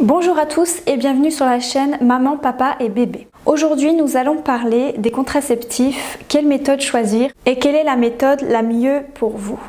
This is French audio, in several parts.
Bonjour à tous et bienvenue sur la chaîne Maman, Papa et Bébé. Aujourd'hui, nous allons parler des contraceptifs, quelle méthode choisir et quelle est la méthode la mieux pour vous.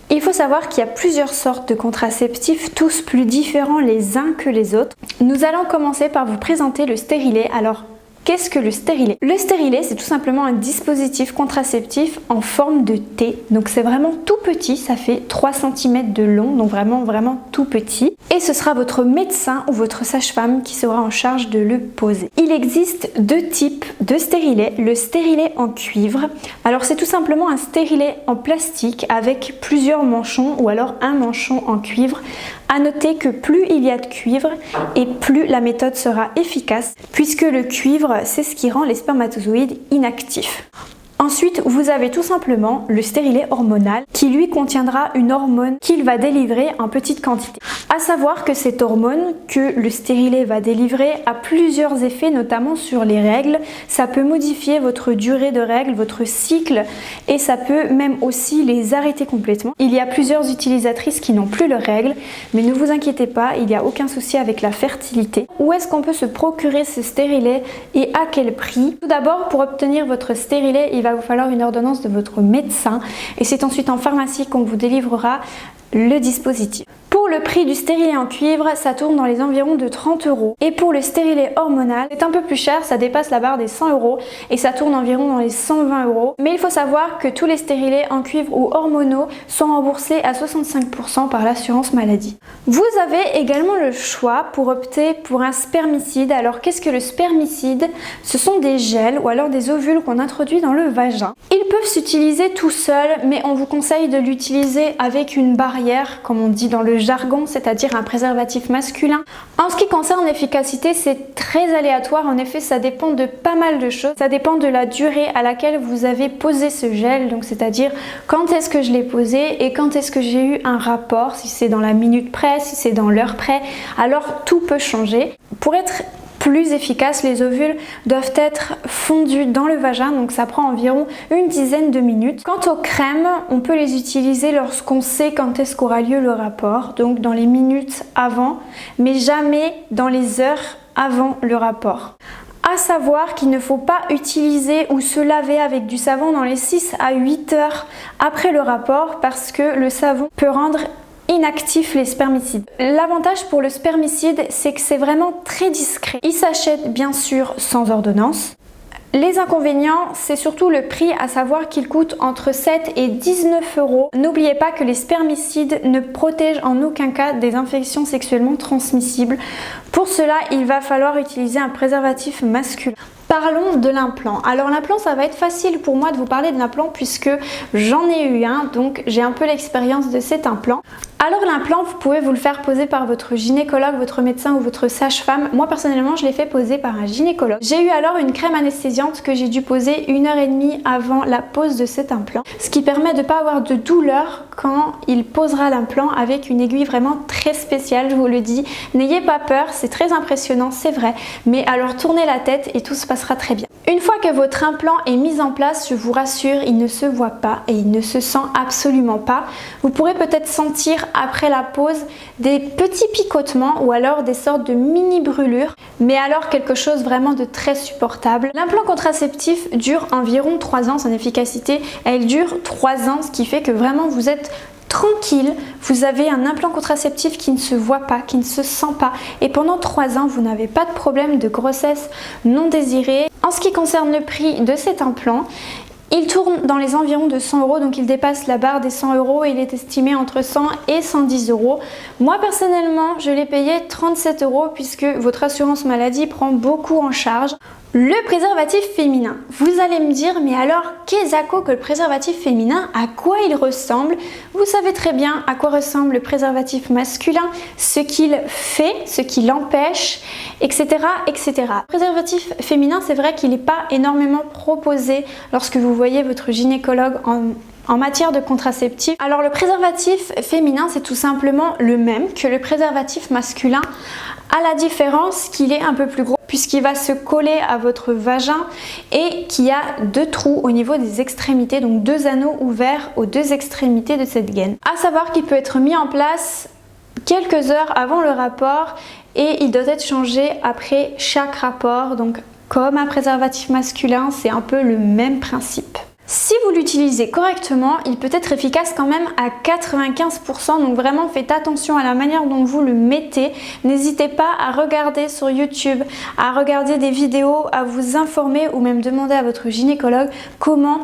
Il faut savoir qu'il y a plusieurs sortes de contraceptifs, tous plus différents les uns que les autres. Nous allons commencer par vous présenter le stérilet. Alors, qu'est-ce que le stérilet? Le stérilet, c'est tout simplement un dispositif contraceptif en forme de T. Donc c'est vraiment tout petit, ça fait 3 cm de long, donc vraiment tout petit. Et ce sera votre médecin ou votre sage-femme qui sera en charge de le poser. Il existe deux types de stérilet. Le stérilet en cuivre. Alors c'est tout simplement un stérilet en plastique avec plusieurs manchons ou alors un manchon en cuivre. À noter que plus il y a de cuivre et plus la méthode sera efficace puisque le cuivre, c'est ce qui rend les spermatozoïdes inactifs. Ensuite, vous avez tout simplement le stérilet hormonal qui lui contiendra une hormone qu'il va délivrer en petite quantité. À savoir que cette hormone que le stérilet va délivrer a plusieurs effets, notamment sur les règles. Ça peut modifier votre durée de règles, votre cycle et ça peut même aussi les arrêter complètement. Il y a plusieurs utilisatrices qui n'ont plus leurs règles, mais ne vous inquiétez pas, il n'y a aucun souci avec la fertilité. Où est-ce qu'on peut se procurer ce stérilet et à quel prix? Tout d'abord, pour obtenir votre stérilet, il va vous falloir une ordonnance de votre médecin et c'est ensuite en pharmacie qu'on vous délivrera le dispositif. Pour le prix du stérilet en cuivre, ça tourne dans les environs de 30 €. Et pour le stérilet hormonal, c'est un peu plus cher, ça dépasse la barre des 100 € et ça tourne environ dans les 120 €. Mais il faut savoir que tous les stérilets en cuivre ou hormonaux sont remboursés à 65% par l'assurance maladie. Vous avez également le choix pour opter pour un spermicide. Alors qu'est-ce que le spermicide? Ce sont des gels ou alors des ovules qu'on introduit dans le vagin. Ils peuvent s'utiliser tout seuls, mais on vous conseille de l'utiliser avec une barrière, comme on dit dans le jargon, c'est-à-dire un préservatif masculin. En ce qui concerne l'efficacité, c'est très aléatoire. En effet, ça dépend de pas mal de choses. Ça dépend de la durée à laquelle vous avez posé ce gel, donc c'est-à-dire quand est-ce que je l'ai posé et quand est-ce que j'ai eu un rapport, si c'est dans la minute près, si c'est dans l'heure près, alors tout peut changer. Pour être plus efficace, les ovules doivent être fondus dans le vagin, donc ça prend environ une dizaine de minutes. Quant aux crèmes, on peut les utiliser lorsqu'on sait quand est-ce qu'aura lieu le rapport, donc dans les minutes avant, mais jamais dans les heures avant le rapport. À savoir qu'il ne faut pas utiliser ou se laver avec du savon dans les 6 à 8 heures après le rapport parce que le savon peut rendre inactifs les spermicides. L'avantage pour le spermicide, c'est que c'est vraiment très discret. Il s'achète bien sûr sans ordonnance. Les inconvénients, c'est surtout le prix, à savoir qu'il coûte entre 7 et 19 €. N'oubliez pas que les spermicides ne protègent en aucun cas des infections sexuellement transmissibles. Pour cela, il va falloir utiliser un préservatif masculin. Parlons de l'implant. Alors l'implant, ça va être facile pour moi de vous parler de l'implant puisque j'en ai eu un, donc j'ai un peu l'expérience de cet implant. Alors l'implant, vous pouvez vous le faire poser par votre gynécologue, votre médecin ou votre sage-femme. Moi personnellement, je l'ai fait poser par un gynécologue. J'ai eu alors une crème anesthésiante que j'ai dû poser 1h30 avant la pose de cet implant, ce qui permet de ne pas avoir de douleur quand il posera l'implant avec une aiguille vraiment très spéciale, je vous le dis. N'ayez pas peur, c'est très impressionnant, c'est vrai, mais alors tournez la tête et tout se passera très bien. Une fois que votre implant est mis en place, je vous rassure, il ne se voit pas et il ne se sent absolument pas. Vous pourrez peut-être sentir après la pose des petits picotements ou alors des sortes de mini brûlures, mais alors quelque chose vraiment de très supportable. L'implant contraceptif dure environ 3 ans, son efficacité elle dure 3 ans, ce qui fait que vraiment vous êtes tranquille, vous avez un implant contraceptif qui ne se voit pas, qui ne se sent pas et pendant 3 ans vous n'avez pas de problème de grossesse non désirée. En ce qui concerne le prix de cet implant, il tourne dans les environs de 100 €, donc il dépasse la barre des 100 € et il est estimé entre 100 et 110 €. Moi personnellement, je l'ai payé 37 € puisque votre assurance maladie prend beaucoup en charge. Le préservatif féminin. Vous allez me dire, mais alors, qu'est-ce que le préservatif féminin? À quoi il ressemble? Vous savez très bien à quoi ressemble le préservatif masculin, ce qu'il fait, ce qui l'empêche, etc., etc. Le préservatif féminin, c'est vrai qu'il n'est pas énormément proposé lorsque vous voyez votre gynécologue en matière de contraceptif. Alors le préservatif féminin, c'est tout simplement le même que le préservatif masculin, à la différence qu'il est un peu plus gros puisqu'il va se coller à votre vagin et qu'il y a 2 trous au niveau des extrémités, donc 2 anneaux ouverts aux 2 extrémités de cette gaine. À savoir qu'il peut être mis en place quelques heures avant le rapport et il doit être changé après chaque rapport. Donc comme un préservatif masculin, c'est un peu le même principe. Si vous l'utilisez correctement, il peut être efficace quand même à 95%, donc vraiment faites attention à la manière dont vous le mettez. N'hésitez pas à regarder sur YouTube, à regarder des vidéos, à vous informer ou même demander à votre gynécologue comment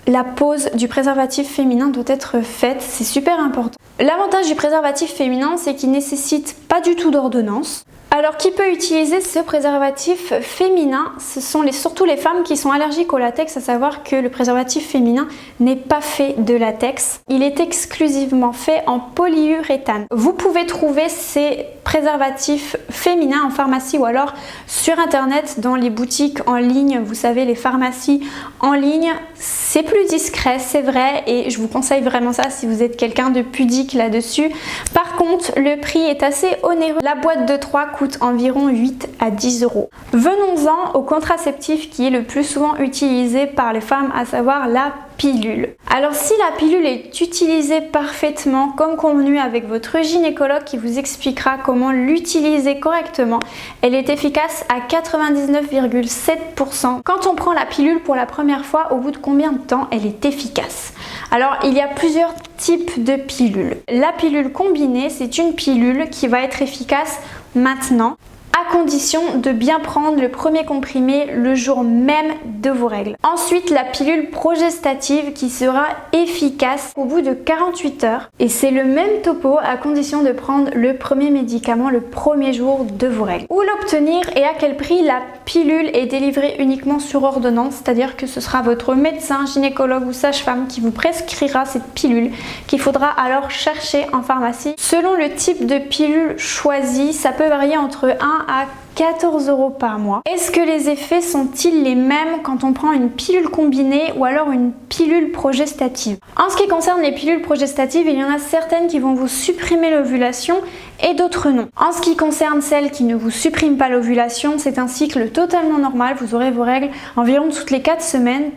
la pose du préservatif féminin doit être faite, c'est super important. L'avantage du préservatif féminin, c'est qu'il ne nécessite pas du tout d'ordonnance. Alors qui peut utiliser ce préservatif féminin? Ce sont surtout les femmes qui sont allergiques au latex, à savoir que le préservatif féminin n'est pas fait de latex. Il est exclusivement fait en polyuréthane. Vous pouvez trouver ces préservatifs féminins en pharmacie ou alors sur internet dans les boutiques en ligne. Vous savez, les pharmacies en ligne, c'est plus discret, c'est vrai, et je vous conseille vraiment ça si vous êtes quelqu'un de pudique là-dessus. Par contre, le prix est assez onéreux. La boîte de 3 coûte environ 8 à 10 euros. Venons-en au contraceptif qui est le plus souvent utilisé par les femmes, à savoir la pilule. Alors si la pilule est utilisée parfaitement comme convenu avec votre gynécologue qui vous expliquera comment l'utiliser correctement, elle est efficace à 99,7%. Quand on prend la pilule pour la première fois, au bout de combien de temps elle est efficace? Alors il y a plusieurs types de pilules. La pilule combinée, c'est une pilule qui va être efficace maintenant, à condition de bien prendre le premier comprimé le jour même de vos règles. Ensuite, la pilule progestative qui sera efficace au bout de 48 heures. Et c'est le même topo à condition de prendre le premier médicament le premier jour de vos règles. Où l'obtenir et à quel prix? La pilule est délivrée uniquement sur ordonnance, c'est-à-dire que ce sera votre médecin, gynécologue ou sage-femme qui vous prescrira cette pilule qu'il faudra alors chercher en pharmacie. Selon le type de pilule choisi, ça peut varier entre 1 à 14 euros par mois. Est-ce que les effets sont-ils les mêmes quand on prend une pilule combinée ou alors une pilule progestative? En ce qui concerne les pilules progestatives, il y en a certaines qui vont vous supprimer l'ovulation et d'autres non. En ce qui concerne celles qui ne vous suppriment pas l'ovulation, c'est un cycle totalement normal. Vous aurez vos règles environ toutes les 4 semaines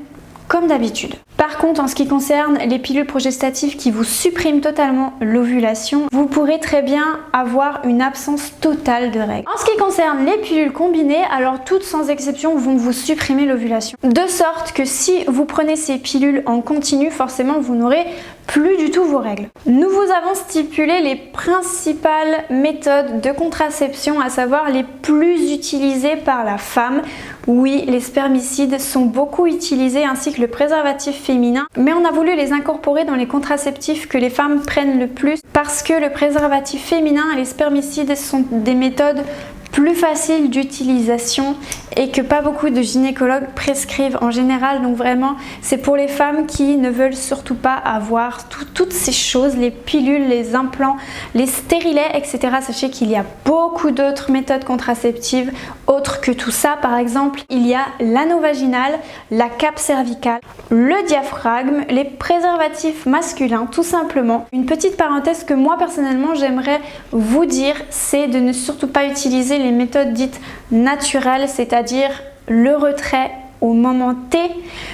comme d'habitude. Par contre, en ce qui concerne les pilules progestatives qui vous suppriment totalement l'ovulation, vous pourrez très bien avoir une absence totale de règles. En ce qui concerne les pilules combinées, alors toutes sans exception vont vous supprimer l'ovulation. De sorte que si vous prenez ces pilules en continu, forcément vous n'aurez plus du tout vos règles. Nous vous avons stipulé les principales méthodes de contraception, à savoir les plus utilisées par la femme. Oui, les spermicides sont beaucoup utilisés ainsi que le préservatif féminin, mais on a voulu les incorporer dans les contraceptifs que les femmes prennent le plus parce que le préservatif féminin et les spermicides sont des méthodes plus facile d'utilisation et que pas beaucoup de gynécologues prescrivent en général. Donc vraiment, c'est pour les femmes qui ne veulent surtout pas avoir toutes ces choses, les pilules, les implants, les stérilets, etc. Sachez qu'il y a beaucoup d'autres méthodes contraceptives autres que tout ça. Par exemple, il y a l'anneau vaginal, la cape cervicale, le diaphragme, les préservatifs masculins, tout simplement. Une petite parenthèse que moi personnellement j'aimerais vous dire, c'est de ne surtout pas utiliser les méthodes dites naturelles, c'est-à-dire le retrait au moment T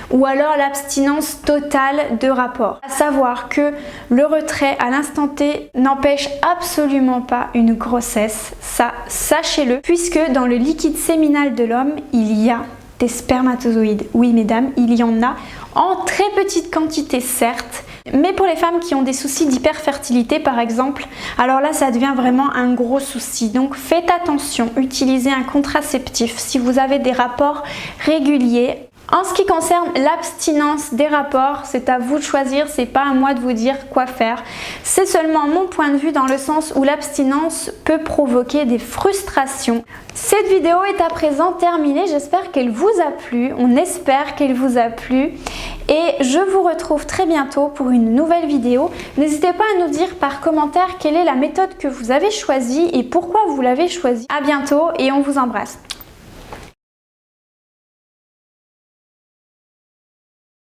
ou alors l'abstinence totale de rapport. À savoir que le retrait à l'instant T n'empêche absolument pas une grossesse, ça sachez-le, puisque dans le liquide séminal de l'homme, il y a des spermatozoïdes. Oui mesdames, il y en a en très petite quantité certes, mais pour les femmes qui ont des soucis d'hyperfertilité par exemple, alors là ça devient vraiment un gros souci. Donc faites attention, utilisez un contraceptif si vous avez des rapports réguliers. En ce qui concerne l'abstinence des rapports, c'est à vous de choisir, c'est pas à moi de vous dire quoi faire. C'est seulement mon point de vue dans le sens où l'abstinence peut provoquer des frustrations. Cette vidéo est à présent terminée, j'espère qu'elle vous a plu, on espère qu'elle vous a plu et je vous retrouve très bientôt pour une nouvelle vidéo. N'hésitez pas à nous dire par commentaire quelle est la méthode que vous avez choisie et pourquoi vous l'avez choisie. À bientôt et on vous embrasse.